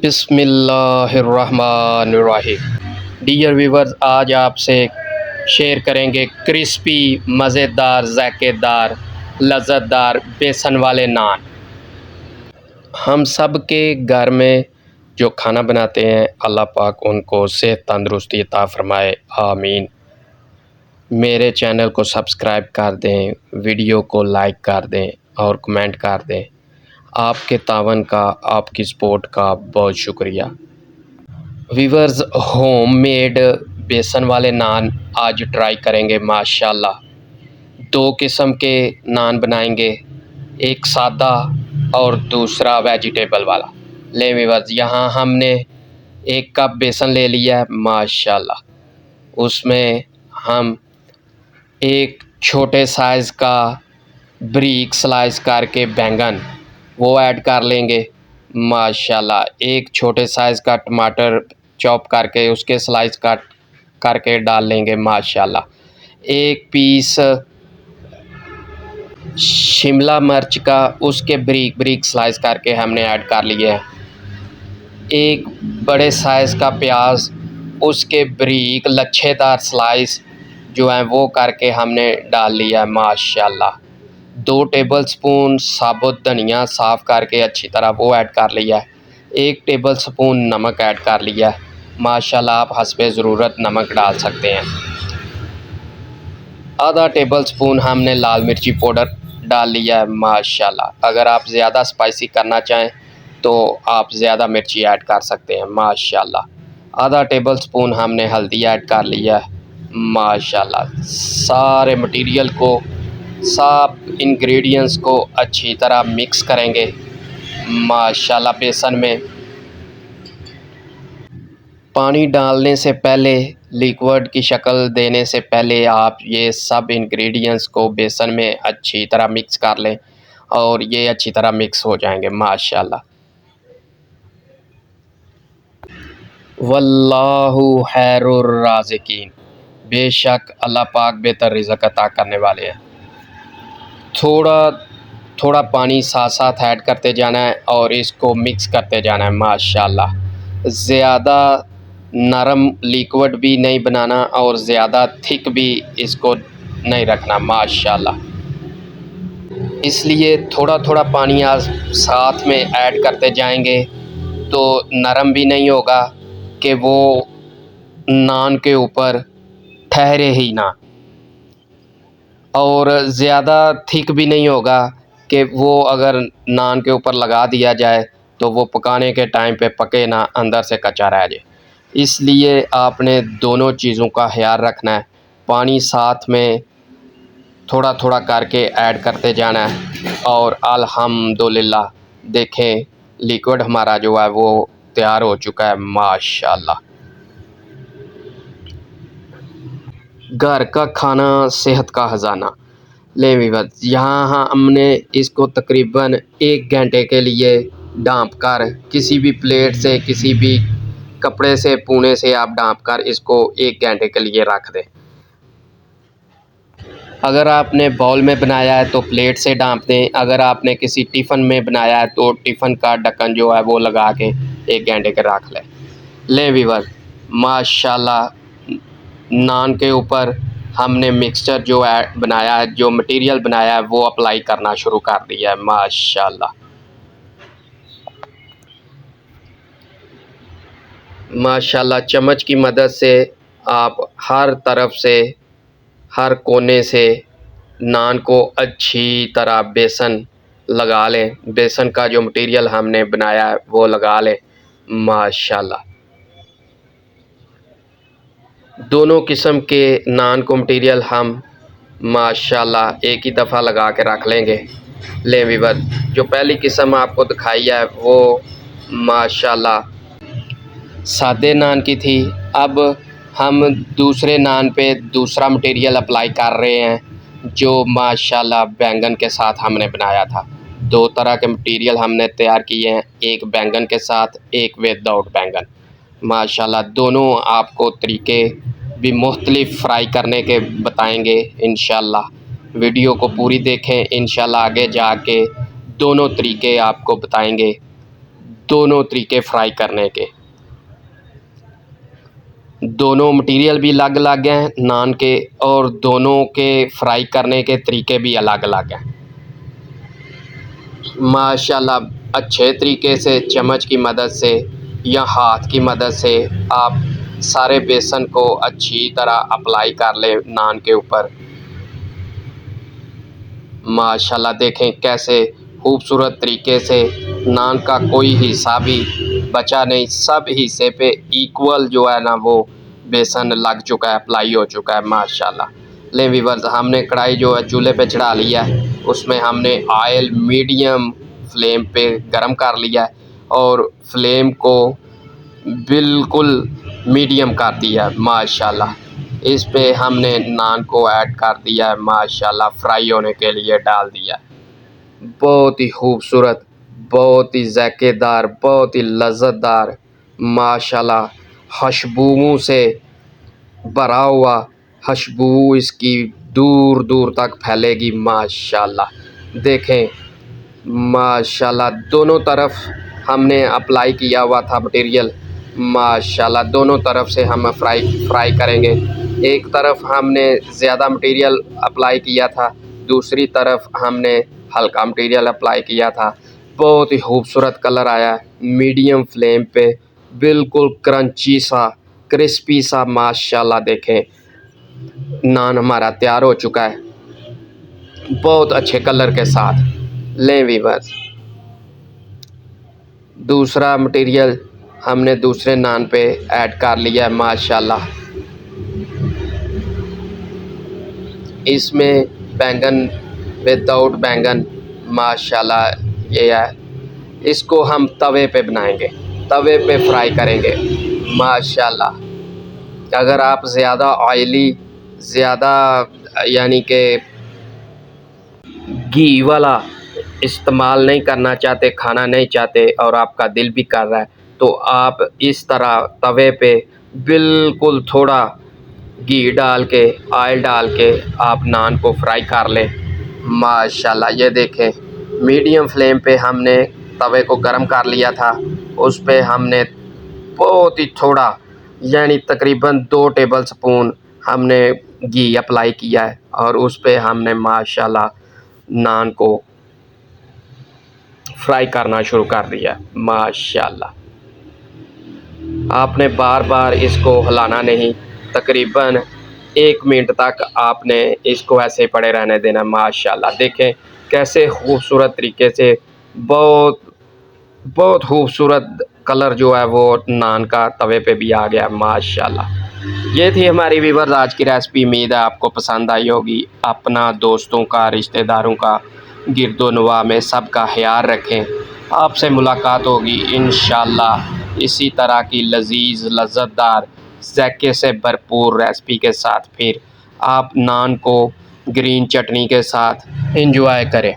बिस्मिल्लाहिर्रहमानिर्रहीम। Dear viewers, आज आपसे शेयर करेंगे क्रिस्पी मज़ेदार ज़ायकेदार लज़्ज़तदार बेसन वाले नान। हम सब के घर में जो खाना बनाते हैं, अल्लाह पाक उनको सेहत तंदुरुस्ती अता फ़रमाए, आमीन। मेरे चैनल को सब्सक्राइब कर दें, वीडियो को लाइक कर दें और कमेंट कर दें। आपके तावन का, आपकी सपोर्ट का बहुत शुक्रिया। व्यूवर्स, होममेड बेसन वाले नान आज ट्राई करेंगे माशाल्लाह। दो किस्म के नान बनाएंगे, एक सादा और दूसरा वेजिटेबल वाला। ले व्यूवर्स, यहाँ हमने 1 कप बेसन ले लिया है माशाल्लाह। उसमें हम एक छोटे साइज़ का बारीक स्लाइस करके बैंगन वो ऐड कर लेंगे माशाल्लाह। एक छोटे साइज़ का टमाटर चॉप करके उसके स्लाइस कट करके डाल लेंगे माशाल्लाह। एक पीस शिमला मिर्च का उसके बारीक बारीक स्लाइस करके हमने ऐड कर लिया है। एक बड़े साइज़ का प्याज उसके बारीक लच्छेदार स्लाइस जो हैं वो करके हमने डाल लिया है माशाल्लाह। 2 टेबलस्पून साबुत धनिया साफ़ करके अच्छी तरह वो ऐड कर लिया है। 1 टेबलस्पून नमक ऐड कर लिया है माशाल्लाह। आप हस्बे ज़रूरत नमक डाल सकते हैं। आधा टेबलस्पून हमने लाल मिर्ची पाउडर डाल लिया है माशाल्लाह। अगर आप ज़्यादा स्पाइसी करना चाहें तो आप ज़्यादा मिर्ची ऐड कर सकते हैं माशाल्लाह। आधा टेबलस्पून हमने हल्दी ऐड कर लिया है माशाल्लाह। सारे मटेरियल को, सब इंग्रेडिएंट्स को अच्छी तरह मिक्स करेंगे माशाल्लाह। बेसन में पानी डालने से पहले, लिक्विड की शक्ल देने से पहले आप ये सब इंग्रेडिएंट्स को बेसन में अच्छी तरह मिक्स कर लें और ये अच्छी तरह मिक्स हो जाएंगे माशाल्लाह। वल्लाहु खैरुर राज़िकीन, बेशक अल्लाह पाक बेहतर रिज़्क़ अता करने वाले हैं। थोड़ा थोड़ा पानी साथ साथ ऐड करते जाना है और इसको मिक्स करते जाना है माशाल्लाह। ज़्यादा नरम लिक्विड भी नहीं बनाना और ज़्यादा थिक भी इसको नहीं रखना माशाल्लाह। इसलिए थोड़ा थोड़ा पानी आज साथ में ऐड करते जाएंगे तो नरम भी नहीं होगा कि वो नान के ऊपर ठहरे ही ना, और ज़्यादा थिक भी नहीं होगा कि वो अगर नान के ऊपर लगा दिया जाए तो वो पकाने के टाइम पे पके ना, अंदर से कच्चा रह जाए। इसलिए आपने दोनों चीज़ों का ख्याल रखना है। पानी साथ में थोड़ा थोड़ा करके ऐड करते जाना है और अल्हम्दुलिल्लाह देखें लिक्विड हमारा जो है वो तैयार हो चुका है माशाल्लाह। घर का खाना सेहत का ख़जाना। ले व्यूअर्स, यहाँ हमने इसको तकरीबन 1 घंटे के लिए ढाँप कर, किसी भी प्लेट से, किसी भी कपड़े से, पूने से आप ढाँप कर इसको 1 घंटे के लिए रख दें। अगर आपने बाउल में बनाया है तो प्लेट से ढाँप दें। अगर आपने किसी टिफ़िन में बनाया है तो टिफ़िन का ढक्कन जो है वो लगा के 1 घंटे के रख लें। ले व्यूअर्स, माशाल्लाह नान के ऊपर हमने मिक्सचर जो है बनाया है, जो मटेरियल बनाया है वो अप्लाई करना शुरू कर दिया है माशाल्लाह। माशाल्लाह चम्मच की मदद से आप हर तरफ से, हर कोने से नान को अच्छी तरह बेसन लगा लें। बेसन का जो मटेरियल हमने बनाया है वो लगा लें माशाल्लाह। दोनों किस्म के नान को मटेरियल हम माशाल्लाह एक ही दफ़ा लगा के रख लेंगे। ले व्यूअर्स, जो पहली किस्म आपको दिखाई है वो माशाल्लाह सादे नान की थी। अब हम दूसरे नान पे दूसरा मटेरियल अप्लाई कर रहे हैं जो माशाल्लाह बैंगन के साथ हमने बनाया था। 2 तरह के मटेरियल हमने तैयार किए हैं, एक बैंगन के साथ, एक विदाउट बैंगन माशाल्लाह। दोनों आपको तरीके भी मुख्तलिफ़ फ्राई करने के बताएंगे इंशाल्लाह। वीडियो को पूरी देखें, इंशाल्लाह आगे जाके दोनों तरीके आपको बताएंगे। दोनों तरीके फ्राई करने के। दोनों मटेरियल भी अलग अलग हैं नान के, और दोनों के फ्राई करने के तरीके भी अलग अलग हैं। माशाल्लाह अच्छे तरीके से चम्मच की मदद से या हाथ की मदद से आप सारे बेसन को अच्छी तरह अप्लाई कर लें नान के ऊपर। माशाल्लाह देखें कैसे खूबसूरत तरीके से नान का कोई हिस्सा भी बचा नहीं, सब हिस्से पे इक्वल जो है ना वो बेसन लग चुका है, अप्लाई हो चुका है माशाल्लाह। लें व्यूअर्स, हमने कढ़ाई जो है चूल्हे पे चढ़ा लिया है, उसमें हमने ऑयल मीडियम फ्लेम पे गरम कर लिया है और फ्लेम को बिल्कुल मीडियम कर दिया है माशाल्लाह। इस पे हमने नान को ऐड कर दिया है माशाल्लाह, फ्राई होने के लिए डाल दिया। बहुत ही खूबसूरत, बहुत ही ज़ायकेदार, बहुत ही लज़्ज़तदार माशाल्लाह, खुशबुओं से भरा हुआ, खुशबू इसकी दूर दूर तक फैलेगी माशाल्लाह। देखें माशाल्लाह दोनों तरफ हमने अप्लाई किया हुआ था मटेरियल माशाल्लाह, दोनों तरफ से हम फ्राई करेंगे। एक तरफ हमने ज़्यादा मटेरियल अप्लाई किया था, दूसरी तरफ हमने हल्का मटेरियल अप्लाई किया था। बहुत ही खूबसूरत कलर आया, मीडियम फ्लेम पे बिल्कुल क्रंची सा, क्रिस्पी सा माशाल्लाह। देखें नान हमारा तैयार हो चुका है बहुत अच्छे कलर के साथ। लें व्यूअर्स, दूसरा मटेरियल हमने दूसरे नान पे ऐड कर लिया है माशाल्लाह। इसमें बैंगन विदाउट बैंगन माशाल्लाह ये है। इसको हम तवे पे बनाएंगे, तवे पे फ्राई करेंगे माशाल्लाह। अगर आप ज़्यादा ऑयली, ज़्यादा यानी कि घी वाला इस्तेमाल नहीं करना चाहते, खाना नहीं चाहते और आपका दिल भी कर रहा है, तो आप इस तरह तवे पे बिल्कुल थोड़ा घी डाल के, ऑयल डाल के आप नान को फ्राई कर लें माशाल्लाह। ये देखें मीडियम फ्लेम पे हमने तवे को गरम कर लिया था, उस पे हमने बहुत ही थोड़ा यानी तकरीबन 2 टेबल स्पून हमने घी अप्लाई किया है और उस पे हमने माशाल्लाह नान को फ्राई करना शुरू कर दिया माशाल्लाह। आपने बार बार इसको हिलाना नहीं, तकरीबन 1 मिनट तक आपने इसको ऐसे पड़े रहने देना माशाल्लाह। देखें कैसे खूबसूरत तरीके से बहुत बहुत खूबसूरत कलर जो है वो नान का तवे पे भी आ गया माशाल्लाह। ये थी हमारी व्यूअर्स आज की रेसिपी। उम्मीद है आपको पसंद आई होगी। अपना, दोस्तों का, रिश्तेदारों का, गिरदोनवा में सबका ख्याल रखें। आपसे मुलाकात होगी इंशाल्लाह इसी तरह की लजीज, लज़्ज़तदार, ज़ायके से भरपूर रेसिपी के साथ। फिर आप नान को ग्रीन चटनी के साथ एंजॉय करें।